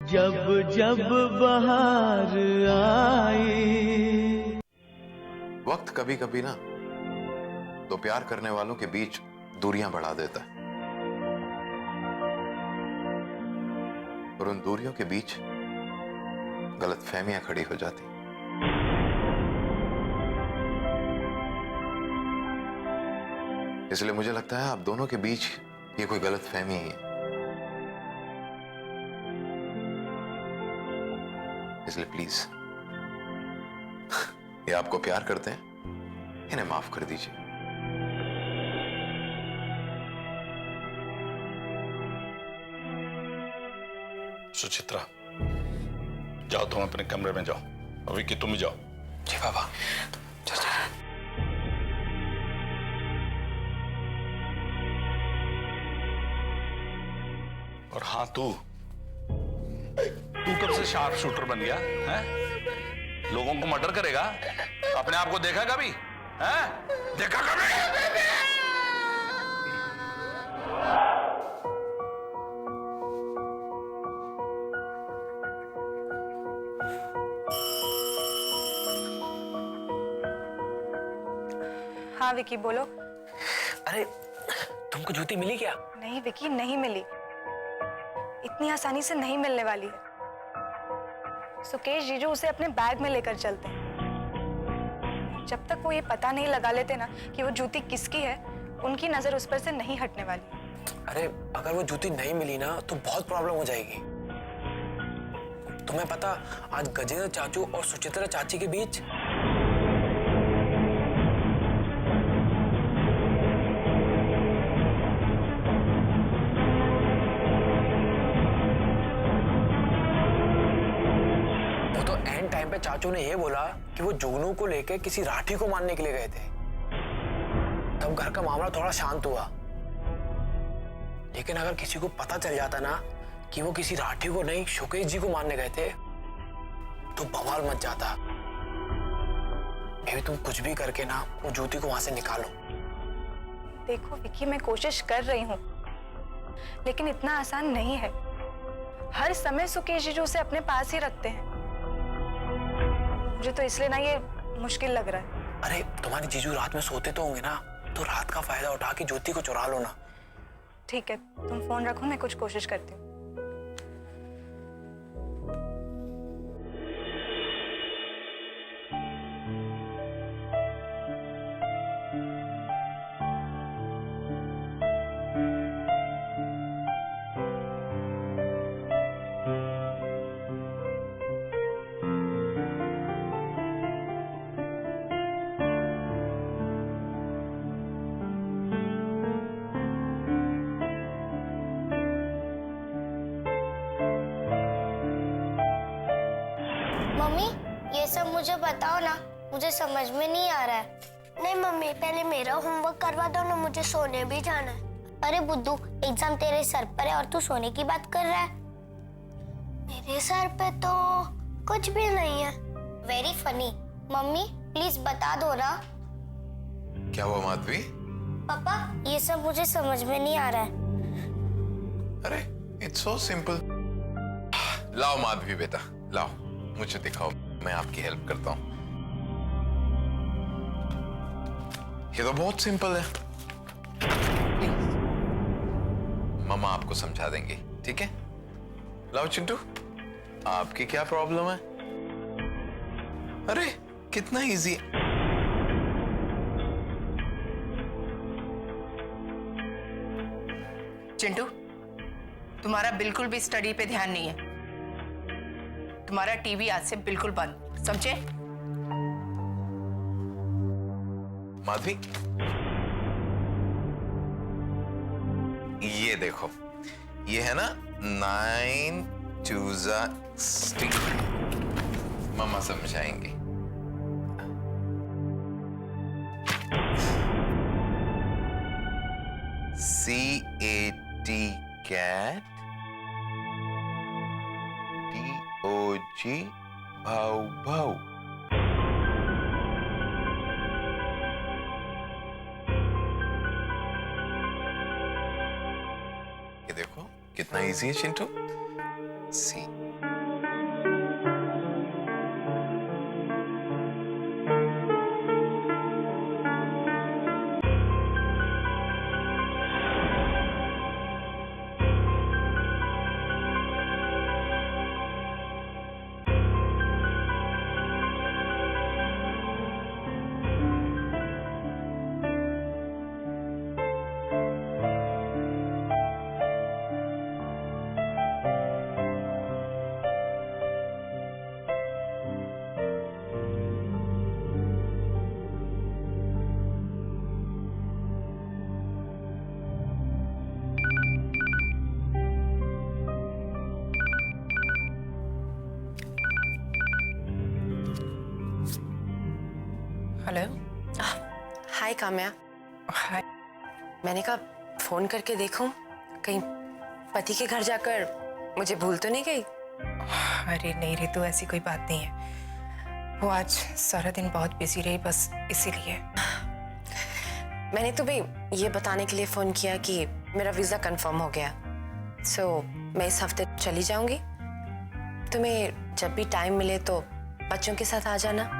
जब जब बहार आई। वक्त कभी कभी ना दो प्यार करने वालों के बीच दूरियां बढ़ा देता है और उन दूरियों के बीच गलतफहमियां खड़ी हो जाती। इसलिए मुझे लगता है आप दोनों के बीच ये कोई गलतफहमी ही है। इसलिए प्लीज ये आपको प्यार करते हैं, इन्हें माफ कर दीजिए। सुचित्रा, जाओ तुम अपने कमरे में जाओ। और विक्की तुम भी जाओ। जी पापा। और हाँ, तू कब से शार्प शूटर बन गया है? लोगों को मर्डर करेगा? अपने आप को देखा कभी? हैं? देखा कभी? हाँ विकी बोलो। अरे तुमको जूती मिली क्या? नहीं विकी, नहीं मिली। इतनी आसानी से नहीं मिलने वाली है। सुकेश जीजू उसे अपने बैग में लेकर चलते हैं। जब तक वो ये पता नहीं लगा लेते ना कि वो जूती किसकी है, उनकी नजर उस पर से नहीं हटने वाली। अरे अगर वो जूती नहीं मिली ना तो बहुत प्रॉब्लम हो जाएगी। तुम्हें पता आज गजेंद्र चाचू और सुचित्रा चाची के बीच चाचू ने ये बोला कि वो जुगनू को लेकर किसी राठी को मारने के लिए गए थे। तब घर का मामला थोड़ा शांत हुआ, लेकिन अगर किसी को पता चल जाता ना कि वो किसी राठी को नहीं सुकेश जी को मारने गए थे तो बवाल मच जाता। बेबी तुम कुछ भी करके ना वो जूती को वहां से निकालो। देखो विकी, मैं कोशिश कर रही हूँ, लेकिन इतना आसान नहीं है। हर समय सुकेश जी उसे अपने पास ही रखते हैं। मुझे तो इसलिए ना ये मुश्किल लग रहा है। अरे तुम्हारे जीजू रात में सोते तो होंगे ना, तो रात का फायदा उठा के ज्योति को चुरा लो ना। ठीक है, तुम फोन रखो, मैं कुछ कोशिश करती हूँ। मम्मी ये सब मुझे बताओ ना, मुझे समझ में नहीं आ रहा है। नहीं मम्मी, पहले मेरा होमवर्क करवा दो ना, मुझे सोने भी जाना है। अरे बुद्धू, एग्जाम तेरे सर पर है और तू सोने की बात कर रहा है। मेरे सर पे तो कुछ भी नहीं है। Very funny. मम्मी प्लीज बता दो ना। क्या हुआ माधवी? पापा ये सब मुझे समझ में नहीं आ रहा है। अरे इट्स सो सिंपल। लाओ माधवी बेटा, लाओ, मुझे दिखाओ, मैं आपकी हेल्प करता हूं। ये तो बहुत सिंपल है। मम्मा आपको समझा देंगी, ठीक है? लाओ चिंटू, आपकी क्या प्रॉब्लम है? अरे कितना इजी है। चिंटू, तुम्हारा बिल्कुल भी स्टडी पे ध्यान नहीं है। तुम्हारा टीवी आज से बिल्कुल बंद, समझे? माधवी, ये देखो, ये है ना 9 2 16। मम्मा समझाएंगी। CAT कैट, DOG भाव भाव। ये देखो कितना इजी है Chintu. C hello. Hi Kamya. Hi. मैंने कहा फोन करके देखूं, कहीं पति के घर जाकर मुझे भूल तो नहीं गई? अरे नहीं रे, तो ऐसी कोई बात नहीं है। वो आज सारा दिन बहुत बिजी रही, बस इसीलिए। मैंने तुम्हें ये बताने के लिए फोन किया कि मेरा वीजा कंफर्म हो गया। मैं इस हफ्ते चली जाऊंगी। तुम्हें जब भी टाइम मिले तो बच्चों के साथ आ जाना।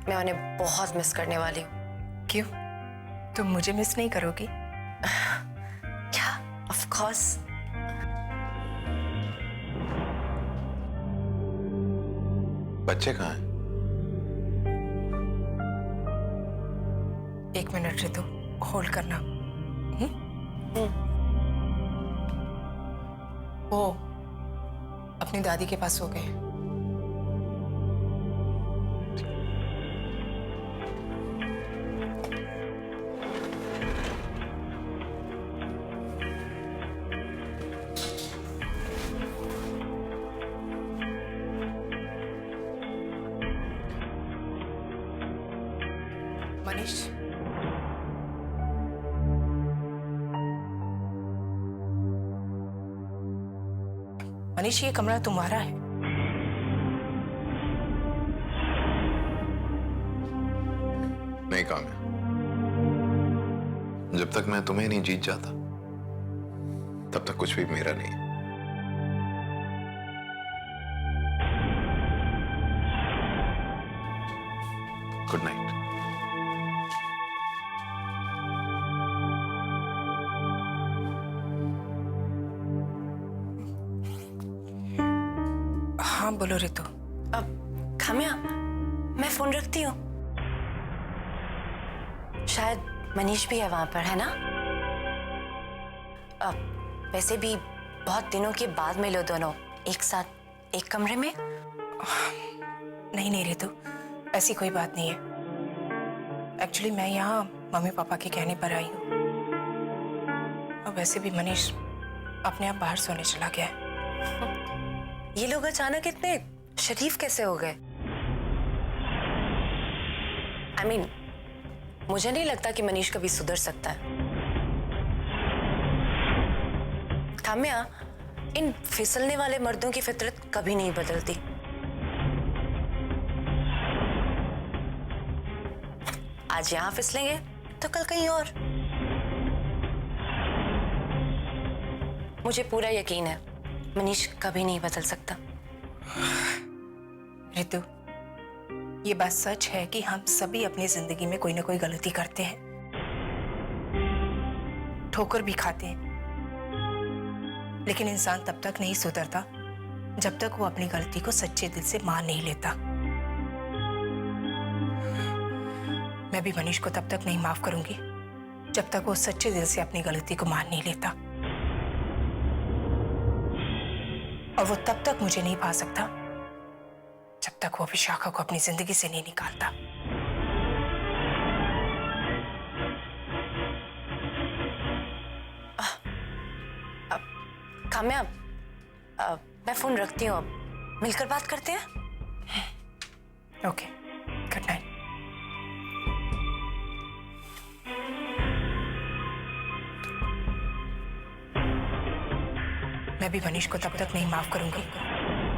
मैं उन्हें बहुत मिस करने वाली हूँ। क्यों, तुम मुझे मिस नहीं करोगी? क्या? Of course. बच्चे कहाँ हैं? 1 मिनट रितु, होल्ड करना। वो अपनी दादी के पास हो गए। मनीष, मनीष, ये कमरा तुम्हारा है। नहीं काम्या, जब तक मैं तुम्हें नहीं जीत जाता तब तक कुछ भी मेरा नहीं है। Good night. हाँ बोलो रितु। अब काम्या, मैं फोन रखती हूँ। शायद मनीष भी है वहां पर, है ना? अब वैसे भी बहुत दिनों के बाद मिलो दोनों एक साथ एक कमरे में। नहीं नहीं रितु, ऐसी कोई बात नहीं है। एक्चुअली मैं यहाँ मम्मी पापा के कहने पर आई हूँ। और वैसे भी मनीष अपने आप बाहर सोने चला गया है। ये लोग अचानक इतने शरीफ कैसे हो गए? I mean, मुझे नहीं लगता कि मनीष कभी सुधर सकता है। काम्या, इन फिसलने वाले मर्दों की फितरत कभी नहीं बदलती। आज यहां फिसलेंगे तो कल कहीं और। मुझे पूरा यकीन है मनीष कभी नहीं बदल सकता। रितु, ये बात सच है कि हम सभी अपनी जिंदगी में कोई ना कोई गलती करते हैं, ठोकर भी खाते हैं, लेकिन इंसान तब तक नहीं सुधरता जब तक वो अपनी गलती को सच्चे दिल से मान नहीं लेता। मैं भी मनीष को तब तक नहीं माफ करूंगी जब तक वो सच्चे दिल से अपनी गलती को मान नहीं लेता। और वो तब तक मुझे नहीं पा सकता जब तक वो विशाखा को अपनी जिंदगी से नहीं निकालता। काम्या, मैं फोन रखती हूँ। अब मिलकर बात करते हैं। Okay, good night. मैं भी मनीष को तब तक नहीं माफ करूंगी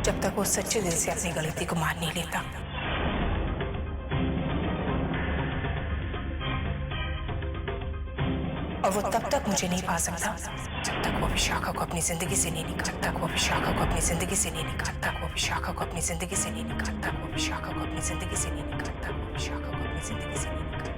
जब तक वो सच्चे दिल से अपनी गलती को मान नहीं लेता। और वो तब तक मुझे नहीं पा सकता जब तक वो विशाखा को अपनी जिंदगी से नहीं निकाल, जब तक वो विशाखा को अपनी जिंदगी से नहीं निकाल, जब तक वो विशाखा को अपनी जिंदगी से नहीं निकाल, जब तक वो विशाखा को अपनी जिंदगी से नहीं निकाल, जब तक वो विशाखा को अपनी जिंदगी से नहीं निकाल, जब तक वो विशाखा को अपनी जिंदगी से नहीं निकाल।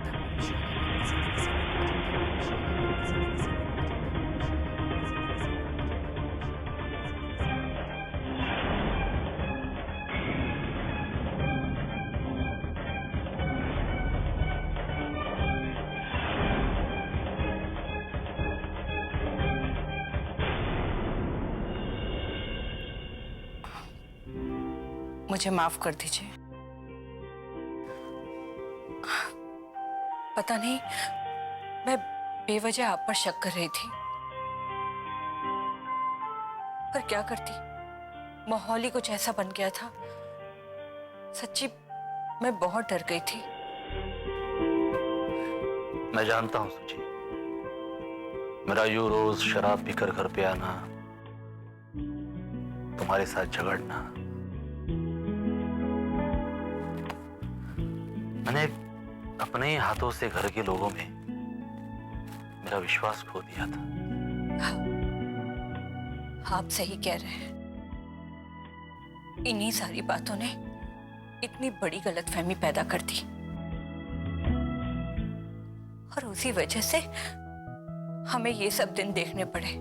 मुझे माफ कर दीजिए। पता नहीं मैं बेवजह आप पर शक कर रही थी, पर क्या करती, माहौल ही कुछ ऐसा बन गया था। सच्ची मैं बहुत डर गई थी। मैं जानता हूं सुची, मेरा यूं रोज शराब पीकर घर पे आना, तुम्हारे साथ झगड़ना, मैंने अपने ही हाथों से घर के लोगों में मेरा विश्वास खो दिया था। आप सही कह रहे हैं। इन्हीं सारी बातों ने इतनी बड़ी गलतफहमी पैदा कर दी और उसी वजह से हमें ये सब दिन देखने पड़े।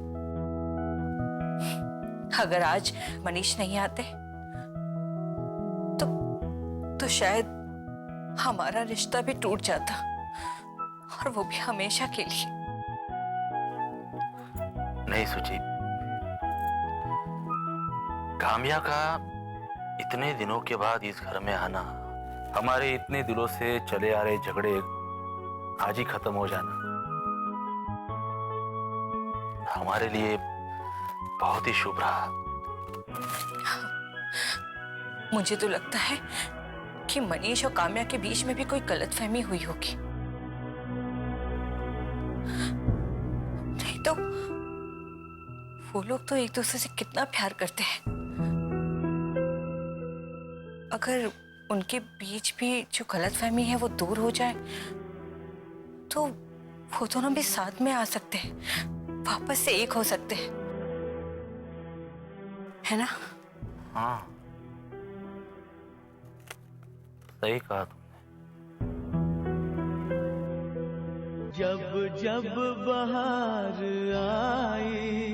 अगर आज मनीष नहीं आते तो शायद हमारा रिश्ता भी टूट जाता, और वो भी हमेशा के लिए। नहीं सुची, काम्या का इतने दिनों के बाद इस घर में आना, हमारे इतने दिनों से चले आ रहे झगड़े आज ही खत्म हो जाना हमारे लिए बहुत ही शुभ रहा। मुझे तो लगता है कि मनीष और काम्या के बीच में भी कोई गलतफहमी हुई होगी, नहीं तो वो लोग तो एक दूसरे से कितना प्यार करते हैं। अगर उनके बीच भी जो गलतफहमी है वो दूर हो जाए तो वो दोनों भी साथ में आ सकते हैं, वापस से एक हो सकते हैं, है ना? हाँ, सही कहा तुमने। जब जब बहार आई,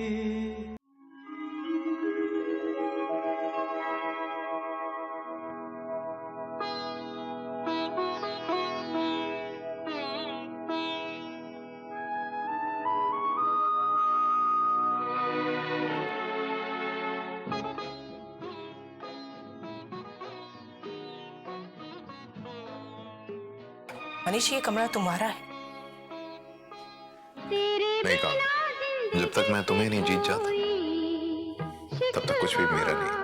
मनीष, ये कमरा तुम्हारा है। नहीं काम, जब तक मैं तुम्हें नहीं जीत जाता तब तक कुछ भी मेरा नहीं।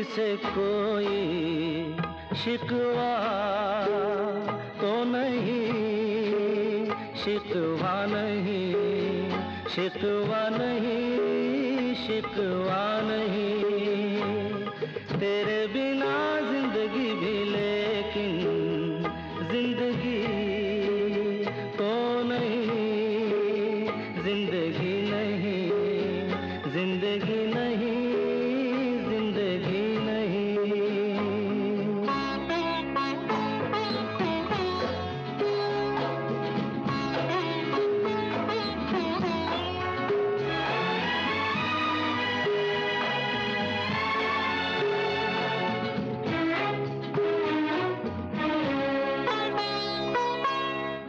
से कोई शिकवा तो नहीं, शिकवा नहीं, शिकवा नहीं, शिकवा नहीं। तेरे बिना जिंदगी भी लेकिन जिंदगी तो नहीं, जिंदगी नहीं, जिंदगी नहीं, जिंदगी नहीं।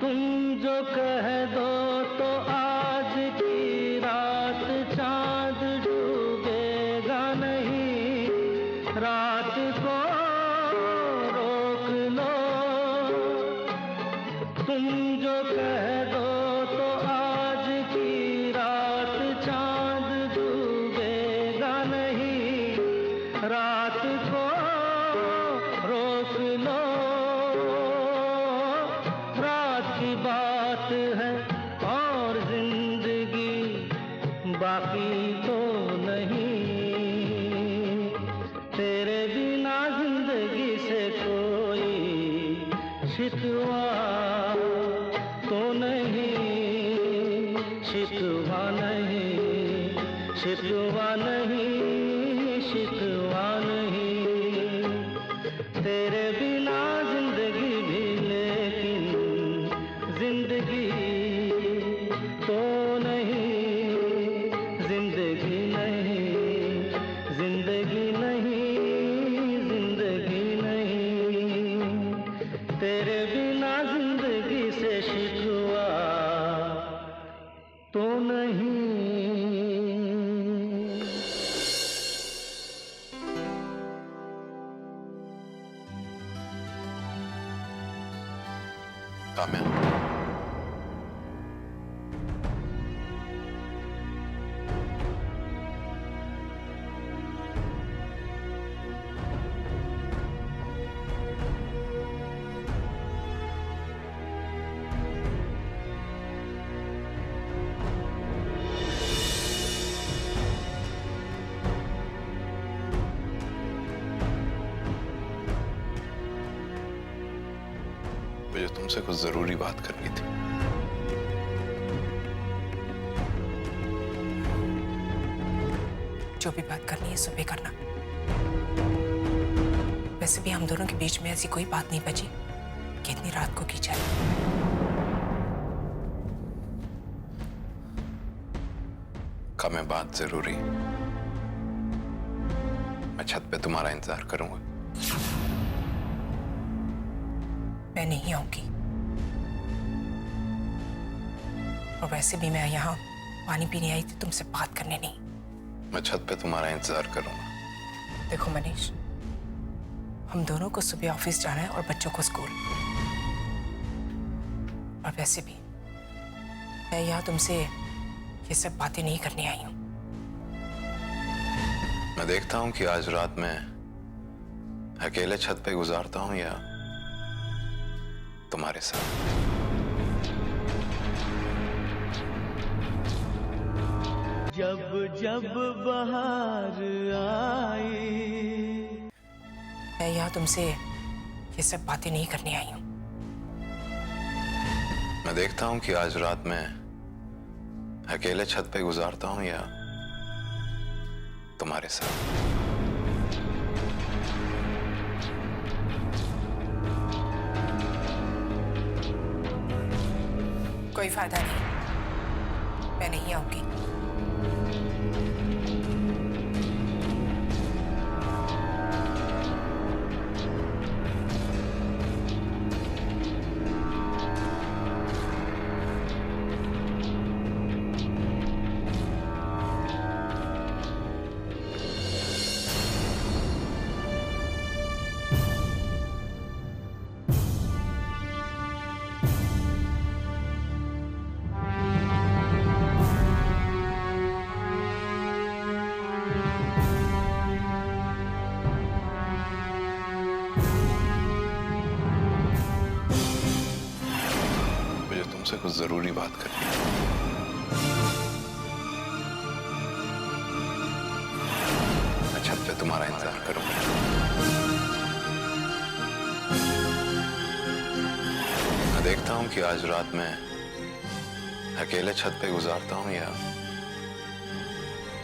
तुम जो कह दो तो आज की बाकी तो नहीं, तेरे बिना जिंदगी से कोई शिकवा तो नहीं, शिकवा नहीं, शिकवा नहीं, शिकवा नहीं, तेरे बिना जिंदगी भी लेकिन जिंदगी तो नहीं, जिंदगी नहीं, जिंदगी नहीं, जिंदगी नहीं, तेरे बिना जिंदगी से शिकवा तो नहीं। काम्या, मुझे तुमसे कुछ जरूरी बात करनी थी। जो भी बात करनी है सुबह करना। वैसे भी हम दोनों के बीच में ऐसी कोई बात नहीं बची कि इतनी रात को की जाए। काम्या, बात जरूरी है। मैं छत पे तुम्हारा इंतजार करूंगा। मैं नहीं आऊंगी। और वैसे भी मैं यहाँ पानी पीने आई थी, तुमसे बात करने नहीं। मैं छत पे तुम्हारा इंतजार करूंगा। देखो मनीष, हम दोनों को सुबह ऑफिस जाना है और बच्चों को स्कूल। और वैसे भी मैं यहाँ तुमसे ये सब बातें नहीं करने आई हूँ। मैं देखता हूँ कि आज रात में अकेले छत पे गुजारता हूँ या तुम्हारे साथ। जब जब बहार आई, मैं यहाँ तुमसे ये सब बातें नहीं करने आई हूँ। मैं देखता हूँ कि आज रात में अकेले छत पे गुजारता हूँ या तुम्हारे साथ। कोई फायदा नहीं, मैं नहीं आऊंगी। तुमसे कुछ जरूरी बात करनी है। मैं छत पे तुम्हारा इंतजार करूंगा। मैं देखता हूँ कि आज रात में अकेले छत पे गुजारता हूँ या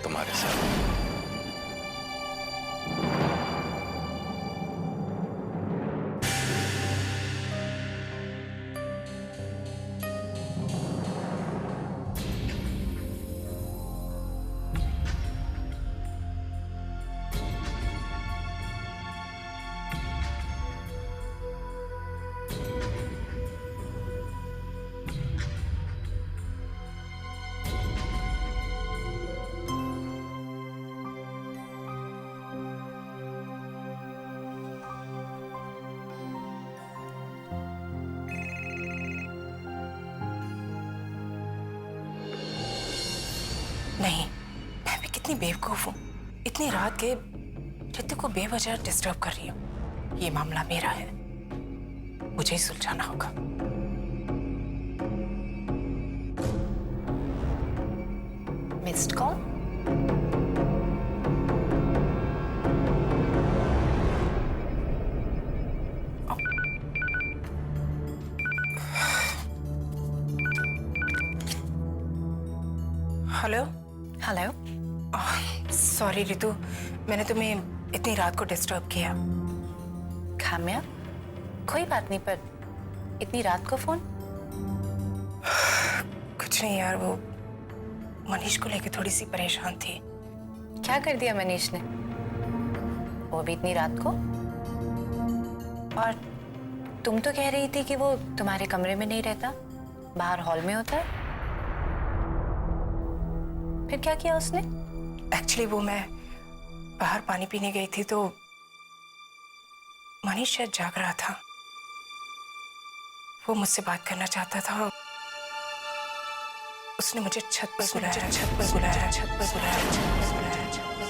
तुम्हारे साथ। नहीं, मैं भी कितनी बेवकूफ हूँ। इतनी रात के रितु को बेवजह डिस्टर्ब कर रही हूँ। ये मामला मेरा है, मुझे ही सुलझाना होगा। Missed call. Hello. Hello. Sorry Ritu, मैंने तुम्हें इतनी रात को डिस्टर्ब किया। खामिया, कोई बात नहीं, पर इतनी रात को फोन? कुछ नहीं यार, वो मनीष को लेकर थोड़ी सी परेशान थी। क्या कर दिया मनीष ने? वो भी इतनी रात को? और तुम तो कह रही थी कि वो तुम्हारे कमरे में नहीं रहता, बाहर हॉल में होता है। फिर क्या किया उसने? एक्चुअली वो मैं बाहर पानी पीने गई थी तो मनीष शायद जाग रहा था। वो मुझसे बात करना चाहता था। उसने मुझे छत पर बुलाया, छत पर बुलाया, छत पर बुलाया, छत पर बुलाया, छत पर